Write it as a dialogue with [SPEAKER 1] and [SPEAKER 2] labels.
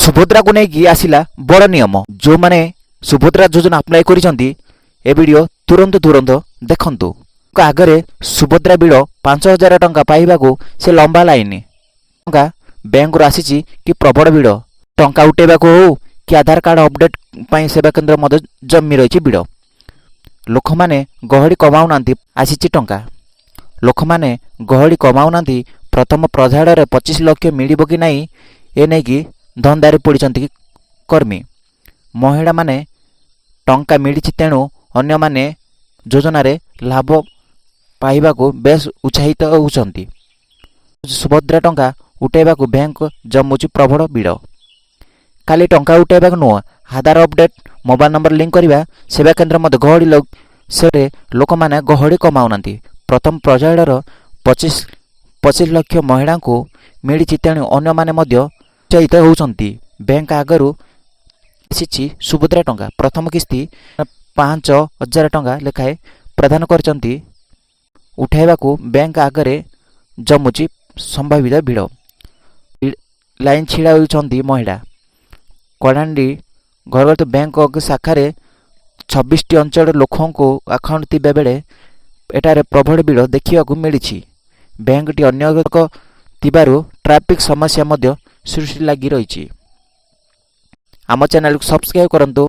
[SPEAKER 1] सुभद्रा को नहीं आसिला बड़ नियम जो माने सुभद्रा योजना अप्लाई करिसंती ए वीडियो तुरंत तुरंत देखंतु। आगरे सुभद्रा बिल 5000 टंका पाइबाकू से लंबा लाइन टंका बैंक रू आसीची कि प्रबल बिल टंका उठेबाकू हो कि आधार कार्ड अपडेट पाई सेवा केंद्र मध्य जमी रही बिल लोक माने गहड़ी कमाऊ नांती आसीची टंका लोक माने गहड़ी कमाऊ नांती प्रथम प्रधाड़ 25 लाख मिलिबो कि नहीं ए नहीं कि धंदारे पड़िचंती कर्मी महिला माने टंका मिली तेणु अन्य माने योजना रे लाभ पाइबाकू बेस उत्साहित होउछंती। सुभद्रा टंका उठेबाकू बैंक जमुची प्रबल बिल खाली टंका उठेबाकू नुह आधार अपडेट मोबाइल नंबर लिंक करवा सेवा केंद्र मध्य गहड़ी लोक माने गहड़ी कमाऊ नांती प्रथम प्रजायर 25 लाख महिला को मिली तेणु अन्य माने मध्य उत्साहित होउछंती। बैंक आगरू आसीची सुभद्रा टंका प्रथम किस्ती 5000 टंका लेखाए प्रदान करचंती उठाइबाकू बैंक आगरे जमुची संभावित भिड़ लाइन छिड़ा होउछंती महिला कलांडी घर बैंक शाखा 26 अंचल लोकों को अकाउंट थिबा बेले एटारे प्रबल भिड़ देखिबाकू मिलिछि। बैंकटी अन्य थिबारु ट्रैफिक समस्या मध्य सृष्टि लगी रही। आम चैनल को सब्सक्राइब करंतु।